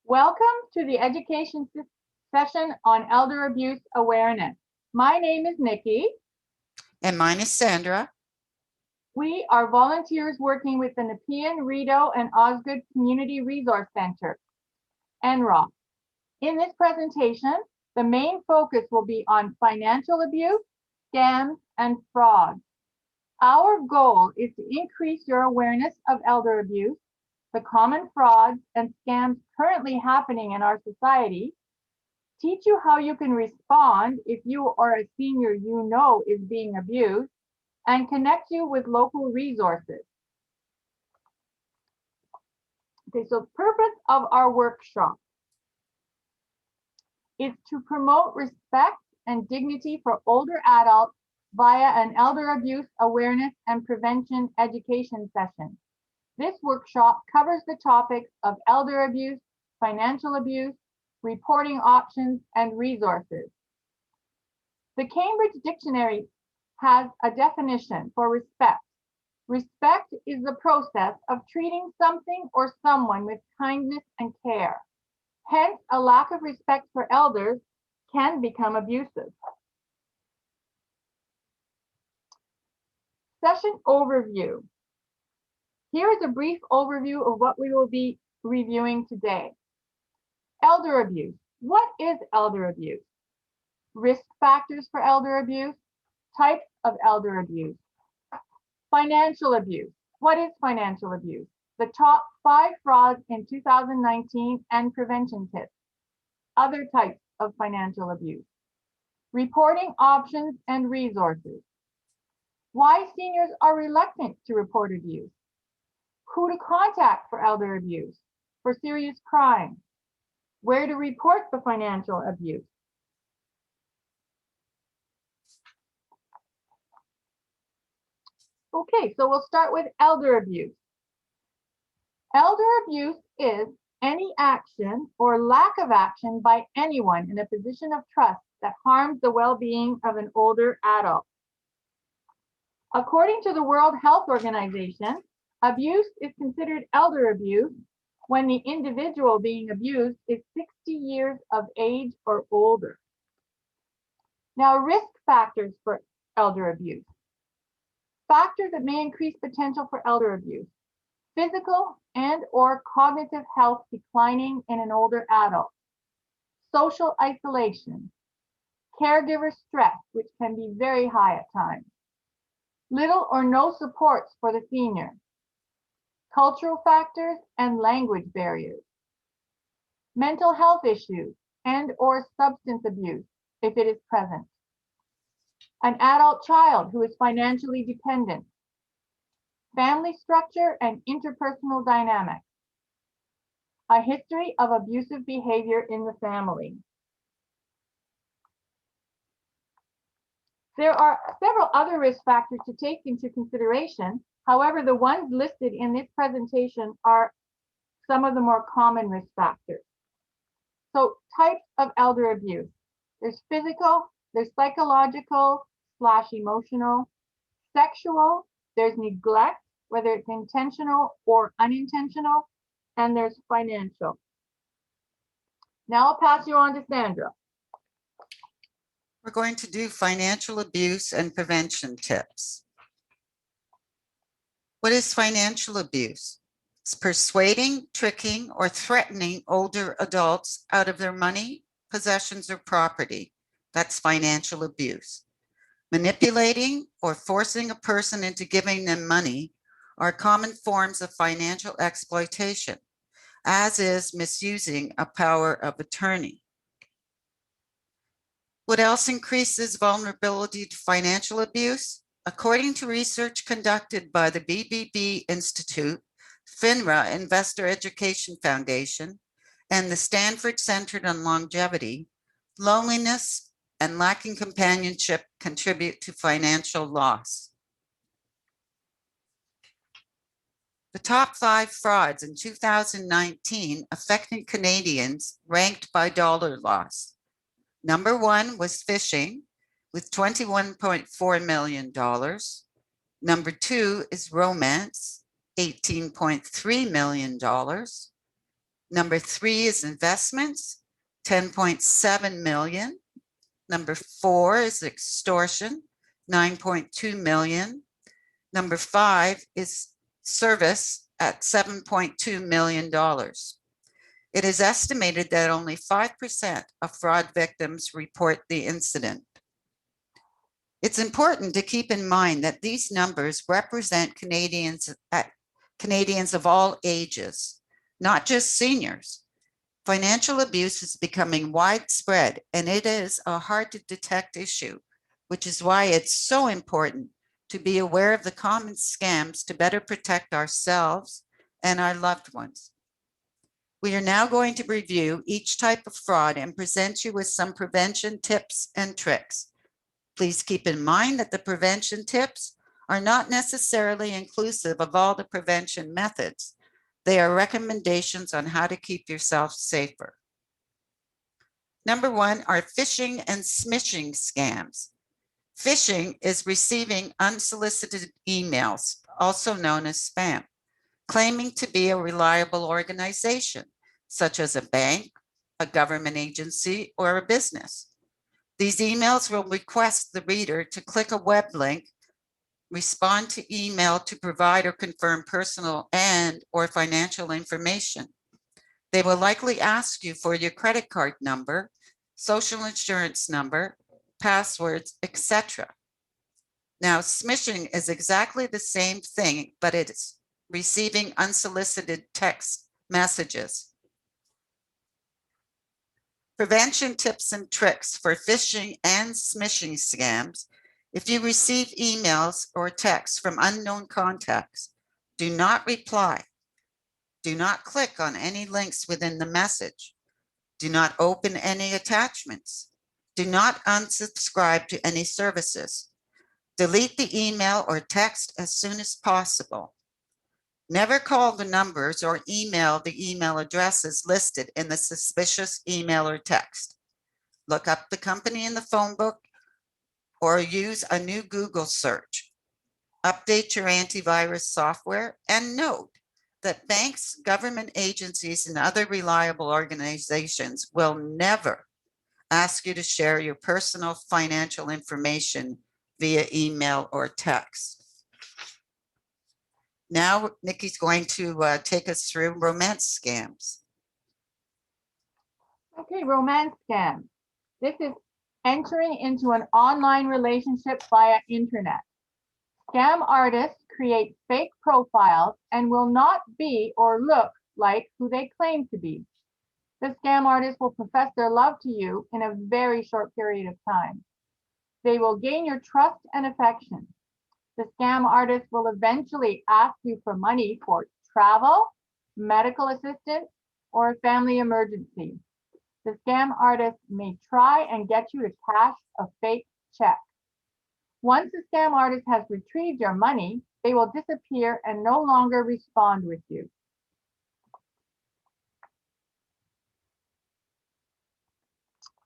Welcome to the education session on elder abuse awareness. My name is Nikki. And mine is Sandra. We are volunteers working with the Nepean, Rideau, and Osgood Community Resource Center, NROC. In this presentation, the main focus will be on financial abuse, scams, and fraud. Our goal is to increase your awareness of elder abuse, the common frauds and scams currently happening in our society, teach you how you can respond if you or a senior you know is being abused, and connect you with local resources. Okay, so the purpose of our workshop is to promote respect and dignity for older adults via an elder abuse awareness and prevention education session. This workshop covers the topics of elder abuse, financial abuse, reporting options, and resources. The Cambridge Dictionary has a definition for respect. Respect is the process of treating something or someone with kindness and care. Hence, a lack of respect for elders can become abusive. Session overview. Here is a brief overview of what we will be reviewing today. Elder abuse. What is elder abuse? Risk factors for elder abuse. Types of elder abuse. Financial abuse. What is financial abuse? The top 5 frauds in 2019 and prevention tips. Other types of financial abuse. Reporting options and resources. Why seniors are reluctant to report abuse. Who to contact for elder abuse, for serious crime. Where to report the financial abuse. Okay, so we'll start with elder abuse. Elder abuse is any action or lack of action by anyone in a position of trust that harms the well-being of an older adult. According to the World Health Organization, abuse is considered elder abuse when the individual being abused is 60 years of age or older. Now, risk factors for elder abuse. Factors that may increase potential for elder abuse. Physical and or cognitive health declining in an older adult. Social isolation. Caregiver stress, which can be very high at times. Little or no supports for the senior. Cultural factors and language barriers. Mental health issues and or substance abuse, if it is present. An adult child who is financially dependent. Family structure and interpersonal dynamics. A history of abusive behavior in the family. There are several other risk factors to take into consideration. However, the ones listed in this presentation are some of the more common risk factors. So, types of elder abuse. There's physical, there's psychological / emotional, sexual, there's neglect, whether it's intentional or unintentional, and there's financial. Now I'll pass you on to Sandra. We're going to do financial abuse and prevention tips. What is financial abuse? It's persuading, tricking, or threatening older adults out of their money, possessions, or property. That's financial abuse. Manipulating or forcing a person into giving them money are common forms of financial exploitation, as is misusing a power of attorney. What else increases vulnerability to financial abuse? According to research conducted by the BBB Institute, FINRA Investor Education Foundation, and the Stanford Center on Longevity, loneliness and lacking companionship contribute to financial loss. The top 5 frauds in 2019 affecting Canadians ranked by dollar loss. Number 1 was phishing with $21.4 million. Number 2 is romance, $18.3 million. Number 3 is investments, 10.7 million. Number 4 is extortion, 9.2 million. Number 5 is service at $7.2 million. It is estimated that only 5% of fraud victims report the incident. It's important to keep in mind that these numbers represent Canadians of all ages, not just seniors. Financial abuse is becoming widespread, and it is a hard to detect issue, which is why it's so important to be aware of the common scams to better protect ourselves and our loved ones. We are now going to review each type of fraud and present you with some prevention tips and tricks. Please keep in mind that the prevention tips are not necessarily inclusive of all the prevention methods. They are recommendations on how to keep yourself safer. Number 1 are phishing and smishing scams. Phishing is receiving unsolicited emails, also known as spam, claiming to be a reliable organization, such as a bank, a government agency, or a business. These emails will request the reader to click a web link, respond to email to provide or confirm personal and/or financial information. They will likely ask you for your credit card number, social insurance number, passwords, etc. Now, smishing is exactly the same thing, but it's receiving unsolicited text messages. Prevention tips and tricks for phishing and smishing scams. If you receive emails or texts from unknown contacts, do not reply. Do not click on any links within the message. Do not open any attachments. Do not unsubscribe to any services. Delete the email or text as soon as possible. Never call the numbers or email the email addresses listed in the suspicious email or text. Look up the company in the phone book or use a new Google search. Update your antivirus software and note that banks, government agencies, and other reliable organizations will never ask you to share your personal financial information via email or text. Now, Nikki's going to take us through romance scams. Okay, romance scam. This is entering into an online relationship via internet. Scam artists create fake profiles and will not be or look like who they claim to be. The scam artist will profess their love to you in a very short period of time. They will gain your trust and affection. The scam artist will eventually ask you for money for travel, medical assistance, or a family emergency. The scam artist may try and get you to cash a fake check. Once the scam artist has retrieved your money, they will disappear and no longer respond with you.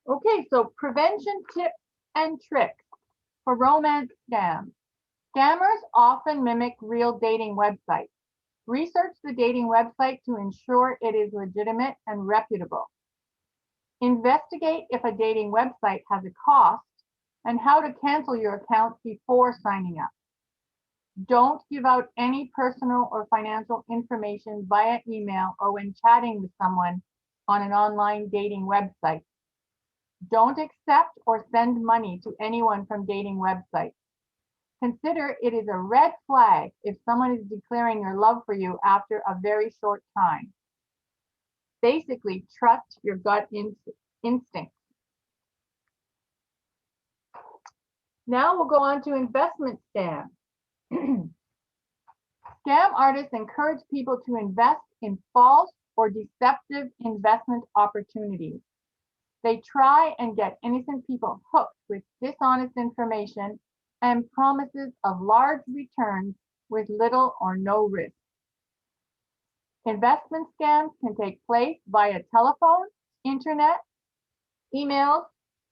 Okay, so prevention tips and tricks for romance scams. Scammers often mimic real dating websites. Research the dating website to ensure it is legitimate and reputable. Investigate if a dating website has a cost and how to cancel your account before signing up. Don't give out any personal or financial information via email or when chatting with someone on an online dating website. Don't accept or send money to anyone from dating websites. Consider it is a red flag if someone is declaring their love for you after a very short time. Basically, trust your gut instinct. Now we'll go on to investment scams. Scam artists encourage people to invest in false or deceptive investment opportunities. They try and get innocent people hooked with dishonest information and promises of large returns with little or no risk. Investment scams can take place via telephone, internet, emails,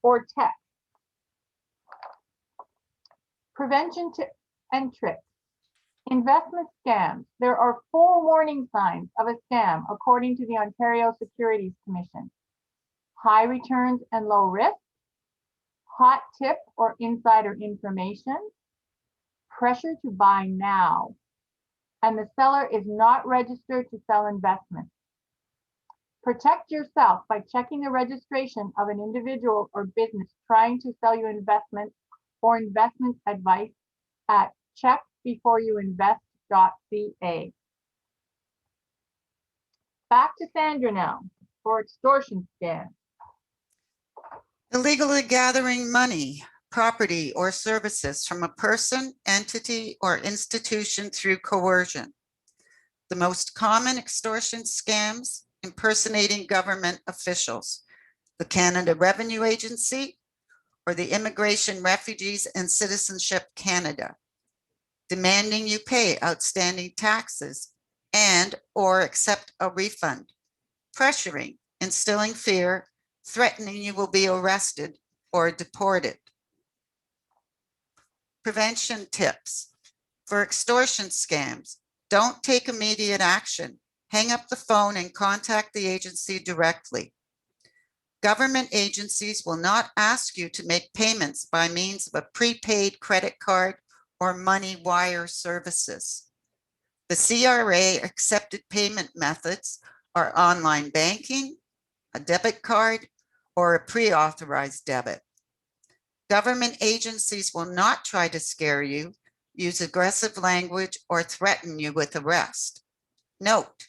or text. Prevention tips and tricks. Investment scams. There are 4 warning signs of a scam according to the Ontario Securities Commission. High returns and low risk, hot tip or insider information, pressure to buy now, and the seller is not registered to sell investments. Protect yourself by checking the registration of an individual or business trying to sell you investments or investment advice at checkbeforeyouinvest.ca. Back to Sandra now for extortion scams. Illegally gathering money, property, or services from a person, entity, or institution through coercion. The most common extortion scams: impersonating government officials, the Canada Revenue Agency, or the Immigration, Refugees, and Citizenship Canada, demanding you pay outstanding taxes and or accept a refund, pressuring, instilling fear, threatening you will be arrested or deported. Prevention tips for extortion scams: don't take immediate action. Hang up the phone and contact the agency directly. Government agencies will not ask you to make payments by means of a prepaid credit card or money wire services. The CRA accepted payment methods are online banking, a debit card, or a pre-authorized debit. Government agencies will not try to scare you, use aggressive language, or threaten you with arrest. Note,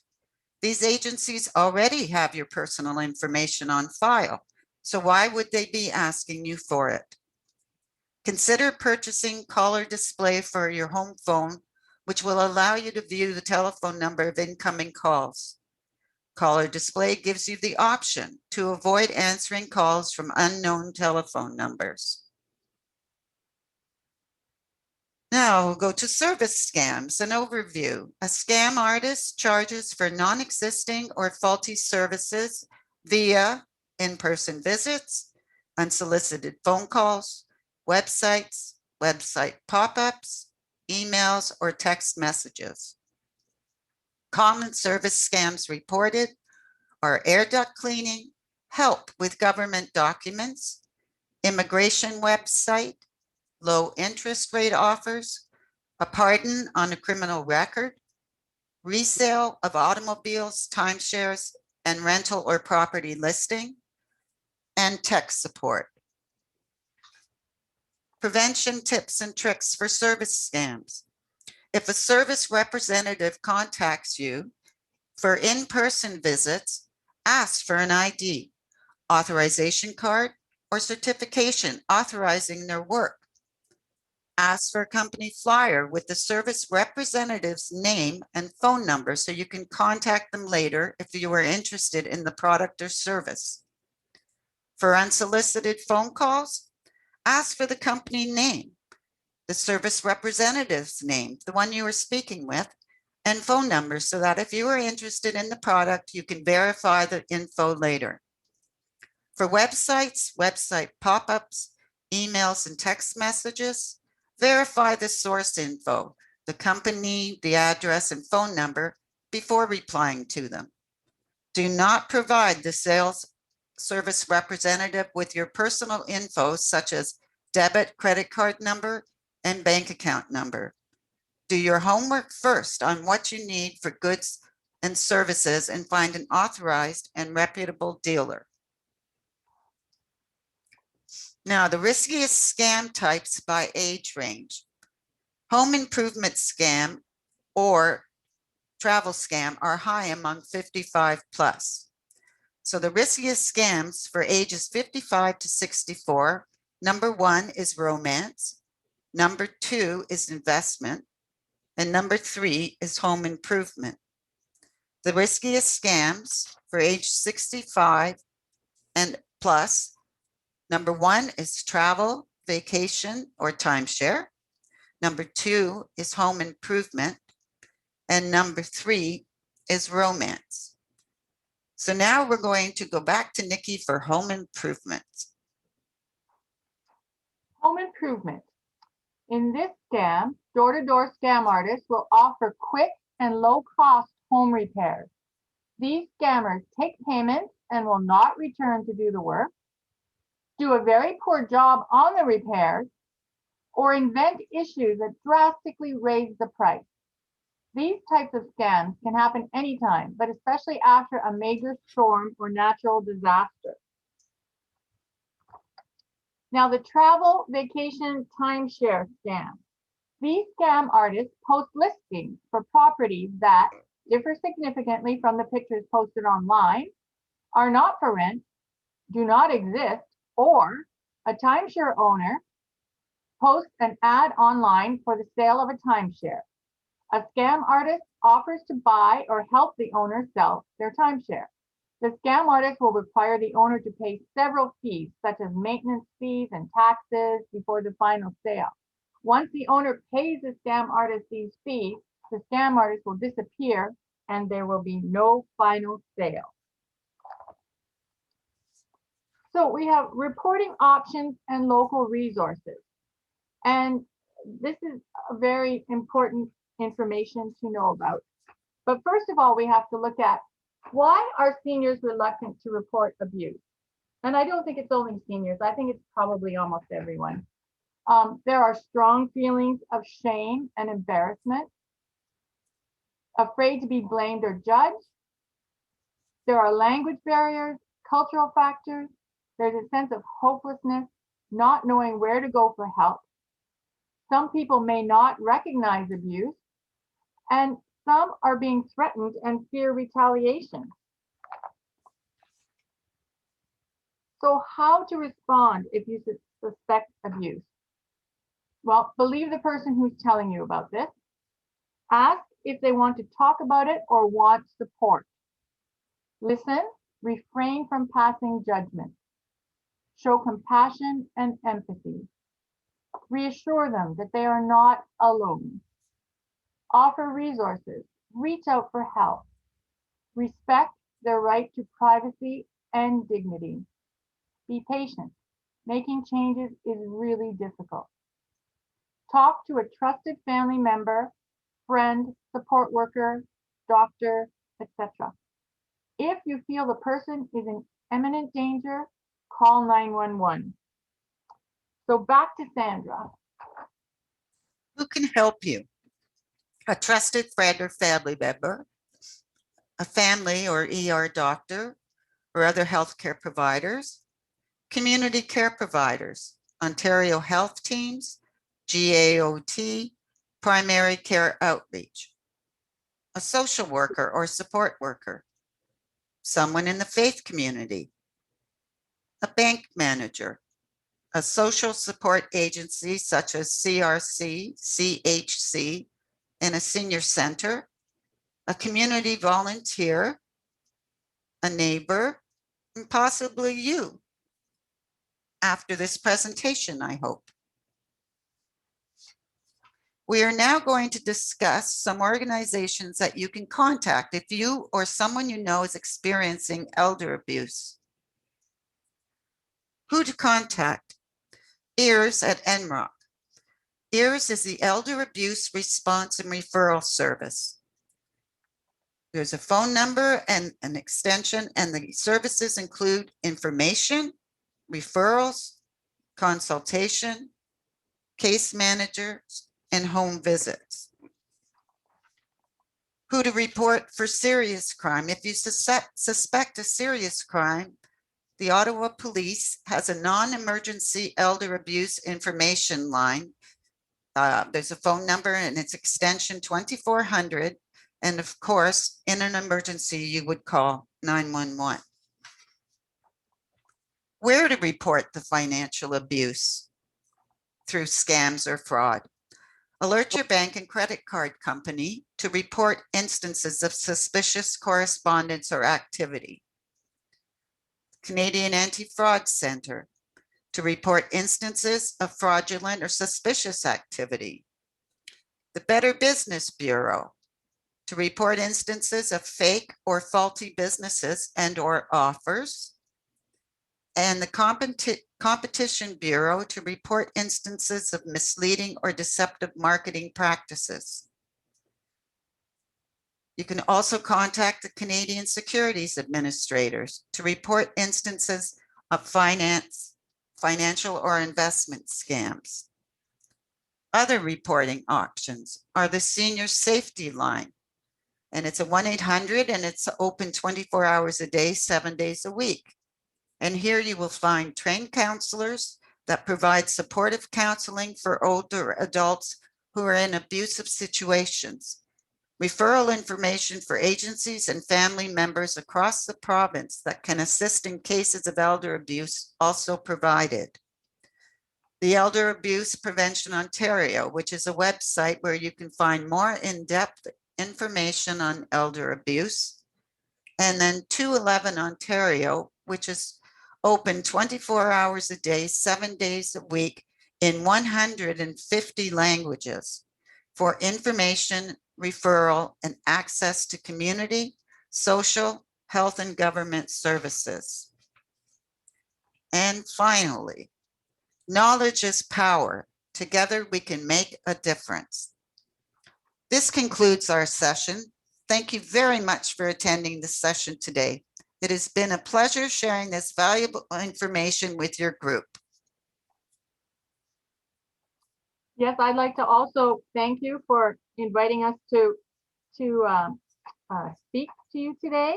these agencies already have your personal information on file, so why would they be asking you for it? Consider purchasing caller display for your home phone, which will allow you to view the telephone number of incoming calls. Caller display gives you the option to avoid answering calls from unknown telephone numbers. Now we'll go to service scams, an overview. A scam artist charges for non-existing or faulty services via in-person visits, unsolicited phone calls, websites, website pop-ups, emails, or text messages. Common service scams reported are air duct cleaning, help with government documents, immigration website, low interest rate offers, a pardon on a criminal record, resale of automobiles, timeshares, and rental or property listing, and tech support. Prevention tips and tricks for service scams. If a service representative contacts you for in-person visits, ask for an ID, authorization card, or certification authorizing their work. Ask for a company flyer with the service representative's name and phone number so you can contact them later if you are interested in the product or service. For unsolicited phone calls, ask for the company name, the service representative's name, the one you are speaking with, and phone number so that if you are interested in the product, you can verify the info later. For websites, website pop-ups, emails, and text messages, verify the source info, the company, the address, and phone number before replying to them. Do not provide the sales service representative with your personal info such as debit, credit card number, and bank account number. Do your homework first on what you need for goods and services and find an authorized and reputable dealer. Now, the riskiest scam types by age range. Home improvement scam or travel scam are high among 55 plus. So the riskiest scams for ages 55 to 64, number 1 is romance, number 2 is investment, and number 3 is home improvement. The riskiest scams for age 65 and plus, number 1 is travel, vacation, or timeshare. Number 2 is home improvement. And number 3 is romance. So now we're going to go back to Nikki for home improvement. Home improvement. In this scam, door-to-door scam artists will offer quick and low-cost home repairs. These scammers take payments and will not return to do the work, do a very poor job on the repairs, or invent issues that drastically raise the price. These types of scams can happen anytime, but especially after a major storm or natural disaster. Now, the travel vacation timeshare scam. These scam artists post listings for properties that differ significantly from the pictures posted online, are not for rent, do not exist, or a timeshare owner posts an ad online for the sale of a timeshare. A scam artist offers to buy or help the owner sell their timeshare. The scam artist will require the owner to pay several fees, such as maintenance fees and taxes, before the final sale. Once the owner pays the scam artist these fees, the scam artist will disappear and there will be no final sale. So we have reporting options and local resources. And this is a very important information to know about. But first of all, we have to look at, why are seniors reluctant to report abuse? And I don't think it's only seniors. I think it's probably almost everyone. There are strong feelings of shame and embarrassment, afraid to be blamed or judged. There are language barriers, cultural factors. There's a sense of hopelessness, not knowing where to go for help. Some people may not recognize abuse, and some are being threatened and fear retaliation. So how to respond if you suspect abuse? Well, believe the person who's telling you about this. Ask if they want to talk about it or want support. Listen, refrain from passing judgment. Show compassion and empathy. Reassure them that they are not alone. Offer resources. Reach out for help. Respect their right to privacy and dignity. Be patient. Making changes is really difficult. Talk to a trusted family member, friend, support worker, doctor, etc. If you feel the person is in imminent danger, call 911. So back to Sandra. Who can help you? A trusted friend or family member, a family or ER doctor, or other healthcare providers, community care providers, Ontario Health Teams, GAOT, primary care outreach, a social worker or support worker, someone in the faith community, a bank manager, a social support agency such as CRC, CHC, and a senior center, a community volunteer, a neighbor, and possibly you after this presentation, I hope. We are now going to discuss some organizations that you can contact if you or someone you know is experiencing elder abuse. Who to contact? EARS at NROC. EARS is the Elder Abuse Response and Referral Service. There's a phone number and an extension, and the services include information, referrals, consultation, case managers, and home visits. Who to report for serious crime? If you suspect a serious crime, the Ottawa Police has a non-emergency elder abuse information line. There's a phone number and it's extension 2400. And of course, in an emergency, you would call 911. Where to report the financial abuse through scams or fraud? Alert your bank and credit card company to report instances of suspicious correspondence or activity. Canadian Anti-Fraud Centre to report instances of fraudulent or suspicious activity. The Better Business Bureau to report instances of fake or faulty businesses and or offers. And the Competition Bureau to report instances of misleading or deceptive marketing practices. You can also contact the Canadian Securities Administrators to report instances of financial or investment scams. Other reporting options are the Senior Safety Line, and it's a 1-800 and it's open 24 hours a day, 7 days a week. And here you will find trained counselors that provide supportive counseling for older adults who are in abusive situations. Referral information for agencies and family members across the province that can assist in cases of elder abuse also provided. The Elder Abuse Prevention Ontario, which is a website where you can find more in-depth information on elder abuse. And then 211 Ontario, which is open 24 hours a day, 7 days a week in 150 languages for information, referral, and access to community, social, health, and government services. And finally, knowledge is power. Together we can make a difference. This concludes our session. Thank you very much for attending this session today. It has been a pleasure sharing this valuable information with your group. Yes, I'd like to also thank you for inviting us to speak to you today.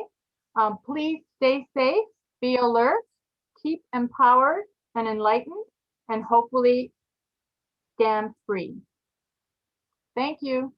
Please stay safe, be alert, keep empowered and enlightened, and hopefully scam free. Thank you.